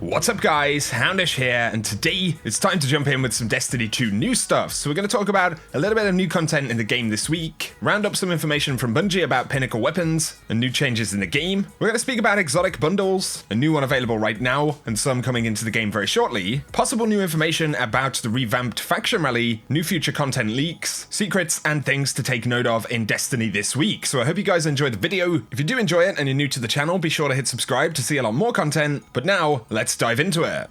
What's up guys, Houndish here, and today it's time to jump in with some Destiny 2 new stuff. So we're going to talk about a little bit of new content in the game this week, round up some information from Bungie about Pinnacle weapons, and new changes in the game. We're going to speak about exotic bundles, a new one available right now, and some coming into the game very shortly, possible new information about the revamped faction rally, new future content leaks, secrets, and things to take note of in Destiny this week. So I hope you guys enjoyed the video. If you do enjoy it and you're new to the channel, be sure to hit subscribe to see a lot more content, but now, let's dive into it.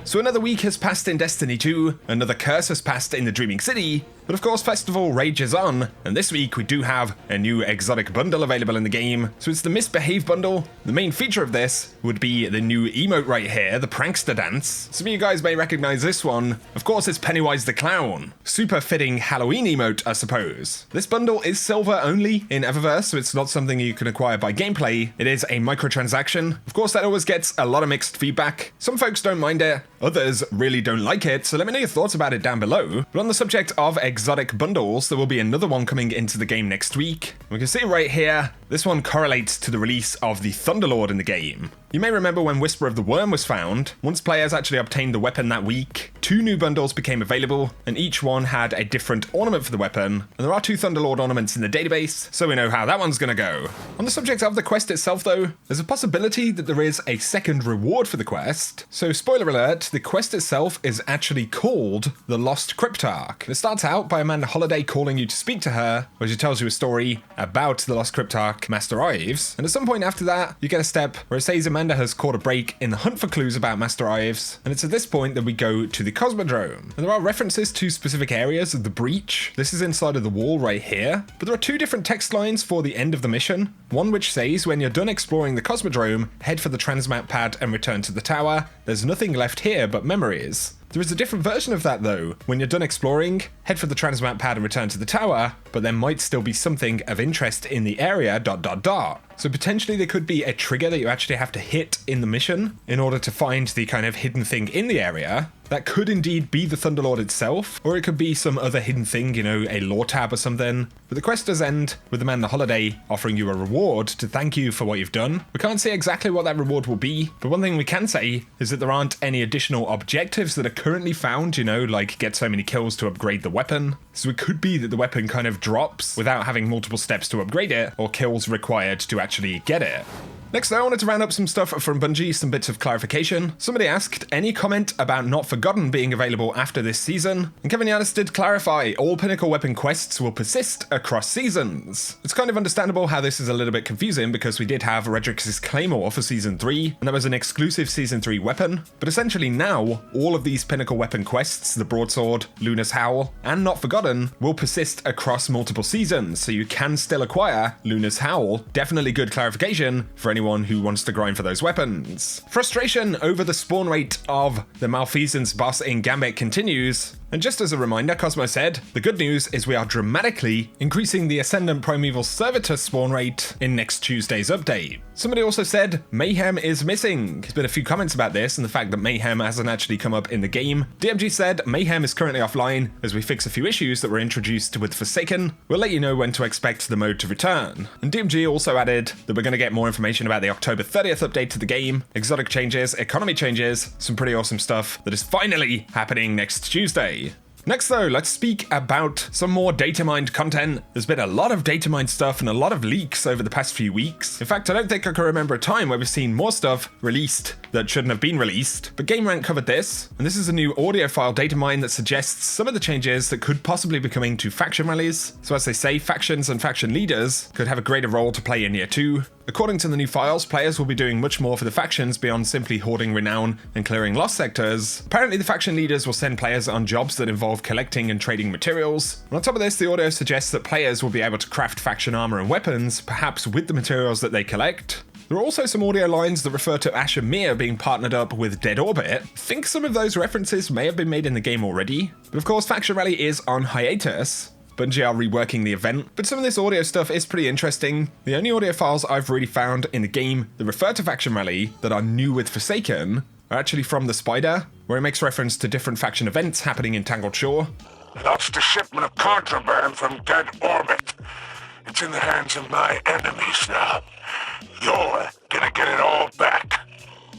So another week has passed in Destiny 2, another curse has passed in the Dreaming City, but of course Festival rages on, and this week we do have a new exotic bundle available in the game. So it's the Misbehave bundle. The main feature of this would be the new emote right here, the Prankster Dance. Some of you guys may recognize this one. Of course it's Pennywise the Clown. Super fitting Halloween emote, I suppose. This bundle is silver only in Eververse, so it's not something you can acquire by gameplay. It is a microtransaction. Of course that always gets a lot of mixed feedback. Some folks don't mind it, others really don't like it, so let me know your thoughts about it down below. But on the subject of exotic bundles, there will be another one coming into the game next week. We can see right here, this one correlates to the release of the Thunderlord in the game. You may remember when Whisper of the Worm was found, once players actually obtained the weapon that week, 2 new bundles became available, and each one had a different ornament for the weapon, and there are 2 Thunderlord ornaments in the database, so we know how that one's gonna go. On the subject of the quest itself though, there's a possibility that there is a second reward for the quest. So spoiler alert, the quest itself is actually called the Lost Cryptarch. It starts out by Amanda Holliday calling you to speak to her, where she tells you a story about the Lost Cryptarch Master Ives, and at some point after that, you get a step where it says Amanda has caught a break in the hunt for clues about Master Ives, and it's at this point that we go to the Cosmodrome. And there are references to specific areas of the breach. This is inside of the wall right here, but there are 2 different text lines for the end of the mission. One which says, when you're done exploring the Cosmodrome, head for the transmap pad and return to the tower. There's nothing left here but memories. There is a different version of that though. When you're done exploring, head for the transmap pad and return to the tower, but there might still be something of interest in the area, ... So potentially there could be a trigger that you actually have to hit in the mission in order to find the kind of hidden thing in the area. That could indeed be the Thunderlord itself, or it could be some other hidden thing, you know, a lore tab or something. But the quest does end with Amanda Holliday offering you a reward to thank you for what you've done. We can't say exactly what that reward will be, but one thing we can say is that there aren't any additional objectives that are currently found, you know, like get so many kills to upgrade the weapon. So it could be that the weapon kind of drops without having multiple steps to upgrade it, or kills required to actually get it. Next though, I wanted to round up some stuff from Bungie, some bits of clarification. Somebody asked, any comment about Not Forgotten being available after this season? And Kevin Yanis did clarify, all Pinnacle weapon quests will persist across seasons. It's kind of understandable how this is a little bit confusing because we did have Redrix's Claymore for Season 3, and that was an exclusive Season 3 weapon. But essentially now, all of these Pinnacle weapon quests, the Broadsword, Luna's Howl, and Not Forgotten, will persist across multiple seasons, so you can still acquire Luna's Howl. Definitely good clarification for anyone who wants to grind for those weapons. Frustration over the spawn rate of the Malfeasance boss in Gambit continues. And just as a reminder, Cosmo said, the good news is we are dramatically increasing the Ascendant Primeval Servitor spawn rate in next Tuesday's update. Somebody also said, Mayhem is missing. There's been a few comments about this and the fact that Mayhem hasn't actually come up in the game. DMG said, Mayhem is currently offline as we fix a few issues that were introduced with Forsaken. We'll let you know when to expect the mode to return. And DMG also added that we're going to get more information about the October 30th update to the game, exotic changes, economy changes, some pretty awesome stuff that is finally happening next Tuesday. Next though, let's speak about some more data mined content. There's been a lot of data mined stuff and a lot of leaks over the past few weeks. In fact, I don't think I can remember a time where we've seen more stuff released that shouldn't have been released. But GameRant covered this, and this is a new audio file data mine that suggests some of the changes that could possibly be coming to faction rallies. So as they say, factions and faction leaders could have a greater role to play in Year 2. According to the new files, players will be doing much more for the factions beyond simply hoarding renown and clearing lost sectors. Apparently the faction leaders will send players on jobs that involve collecting and trading materials. And on top of this, the audio suggests that players will be able to craft faction armor and weapons, perhaps with the materials that they collect. There are also some audio lines that refer to Ash and Mir being partnered up with Dead Orbit. I think some of those references may have been made in the game already. But of course, Faction Rally is on hiatus. Bungie are reworking the event, but some of this audio stuff is pretty interesting. The only audio files I've really found in the game that refer to Faction Rally that are new with Forsaken are actually from The Spider, where it makes reference to different faction events happening in Tangled Shore. Lost a shipment of contraband from Dead Orbit. It's in the hands of my enemies now. You're gonna get it all back.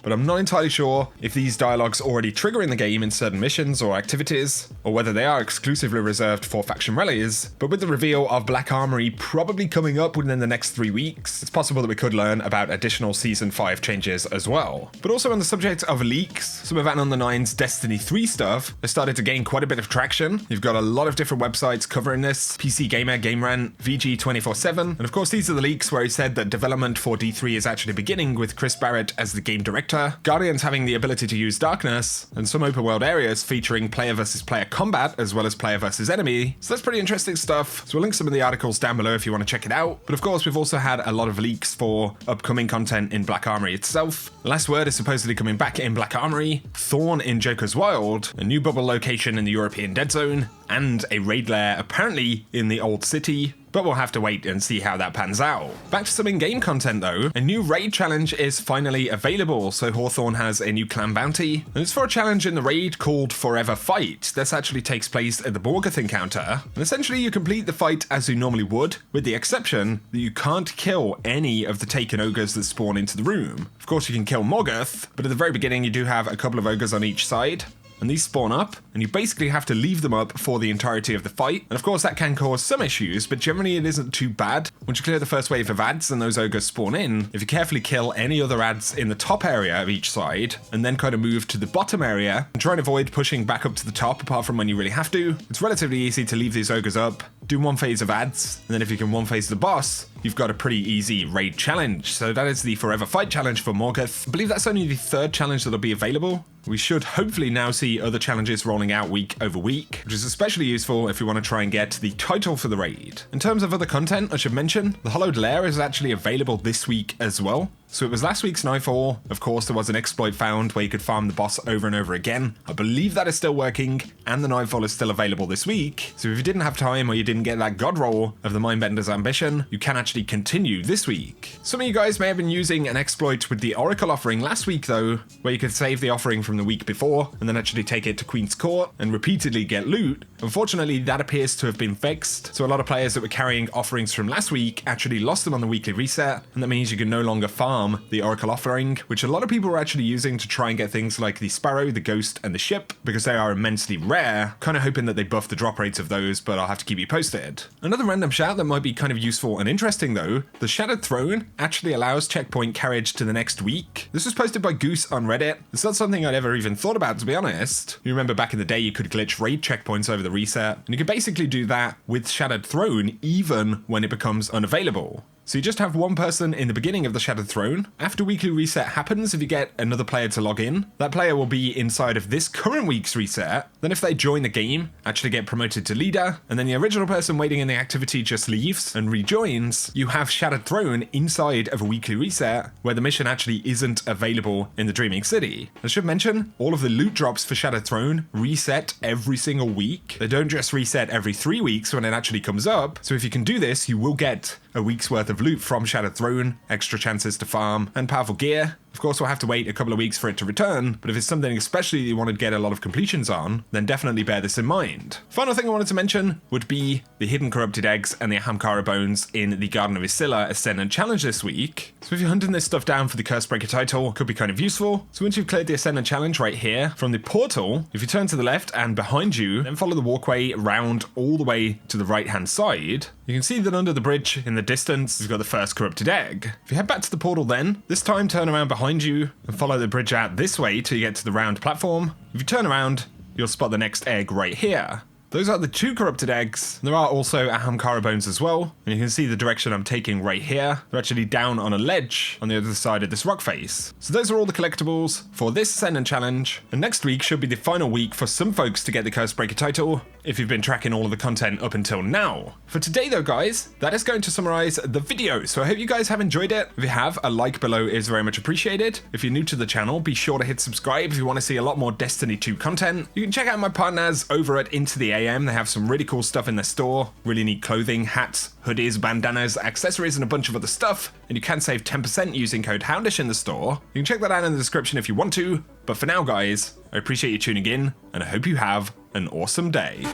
But I'm not entirely sure if these dialogues already trigger in the game in certain missions or activities, or whether they are exclusively reserved for faction rallies. But with the reveal of Black Armory probably coming up within the next 3 weeks, it's possible that we could learn about additional Season 5 changes as well. But also on the subject of leaks, some of Anon the 9's Destiny 3 stuff has started to gain quite a bit of traction. You've got a lot of different websites covering this: PC Gamer, Game Rant, VG247, and of course these are the leaks where he said that development for D3 is actually beginning with Chris Barrett as the game director, Guardians having the ability to use darkness, and some open world areas featuring player versus player combat as well as player versus enemy. So that's pretty interesting stuff. So we'll link some of the articles down below if you want to check it out. But of course we've also had a lot of leaks for upcoming content in Black Armory itself. Last Word is supposedly coming back in Black Armory, Thorn in Joker's Wild, a new bubble location in the European Dead Zone, and a raid lair apparently in the Old City. But we'll have to wait and see how that pans out. Back to some in-game content though. A new raid challenge is finally available. So Hawthorne has a new clan bounty, and it's for a challenge in the raid called Forever Fight. This actually takes place at the Morgoth encounter, and essentially you complete the fight as you normally would, with the exception that you can't kill any of the taken ogres that spawn into the room. Of course you can kill Morgoth, but at the very beginning you do have a couple of ogres on each side, and these spawn up, and you basically have to leave them up for the entirety of the fight. And of course that can cause some issues, but generally it isn't too bad. Once you clear the first wave of ads and those ogres spawn in, if you carefully kill any other ads in the top area of each side, and then kind of move to the bottom area, and try and avoid pushing back up to the top apart from when you really have to, it's relatively easy to leave these ogres up, do one phase of ads, and then if you can one phase the boss, you've got a pretty easy raid challenge. So that is the Forever Fight challenge for Morgoth. I believe that's only the third challenge that'll be available. We should hopefully now see other challenges rolling out week over week, which is especially useful if you want to try and get the title for the raid. In terms of other content, I should mention, the Hollowed Lair is actually available this week as well. So it was last week's Nightfall. Of course, there was an exploit found where you could farm the boss over and over again. I believe that is still working, and the Nightfall is still available this week. So if you didn't have time or you didn't get that god roll of the Mindbender's Ambition, you can actually continue this week. Some of you guys may have been using an exploit with the Oracle offering last week though, where you could save the offering from the week before and then actually take it to Queen's Court and repeatedly get loot. Unfortunately, that appears to have been fixed. So a lot of players that were carrying offerings from last week actually lost them on the weekly reset, and that means you can no longer farm the Oracle offering, which a lot of people were actually using to try and get things like the Sparrow, the Ghost, and the Ship, because they are immensely rare, kind of hoping that they buff the drop rates of those, but I'll have to keep you posted. Another random shout that might be kind of useful and interesting though, the Shattered Throne actually allows checkpoint carriage to the next week. This was posted by Goose on Reddit. It's not something I'd ever even thought about, to be honest. You remember back in the day you could glitch raid checkpoints over the reset, and you could basically do that with Shattered Throne even when it becomes unavailable. So you just have one person in the beginning of the Shattered Throne. After weekly reset happens, if you get another player to log in, that player will be inside of this current week's reset. Then if they join the game, actually get promoted to leader, and then the original person waiting in the activity just leaves and rejoins, you have Shattered Throne inside of a weekly reset where the mission actually isn't available in the Dreaming City. I should mention, all of the loot drops for Shattered Throne reset every single week. They don't just reset every 3 weeks when it actually comes up. So if you can do this, you will get a week's worth of loot from Shattered Throne, extra chances to farm, and powerful gear. Of course, we'll have to wait a couple of weeks for it to return, but if it's something especially you want to get a lot of completions on, then definitely bear this in mind. Final thing I wanted to mention would be the hidden corrupted eggs and the Ahamkara bones in the Garden of Isilla Ascendant Challenge this week. So if you're hunting this stuff down for the Cursebreaker title, it could be kind of useful. So once you've cleared the Ascendant Challenge right here, from the portal, if you turn to the left and behind you, then follow the walkway round all the way to the right-hand side, you can see that under the bridge in the distance, you've got the first corrupted egg. If you head back to the portal then, this time turn around behind you and follow the bridge out this way till you get to the round platform. If you turn around, you'll spot the next egg right here. Those are the 2 corrupted eggs. There are also Ahamkara bones as well, and you can see the direction I'm taking right here. They're actually down on a ledge on the other side of this rock face. So those are all the collectibles for this Ascendant Challenge, and next week should be the final week for some folks to get the Cursebreaker title, if you've been tracking all of the content up until now. For today though guys, that is going to summarize the video, so I hope you guys have enjoyed it. If you have, a like below is very much appreciated. If you're new to the channel, be sure to hit subscribe if you want to see a lot more Destiny 2 content. You can check out my partners over at Into the AM. They have some really cool stuff in their store, really neat clothing, hats, hoodies, bandanas, accessories, and a bunch of other stuff. And you can save 10% using code Houndish in the store. You can check that out in the description if you want to. But for now guys, I appreciate you tuning in, and I hope you have an awesome day.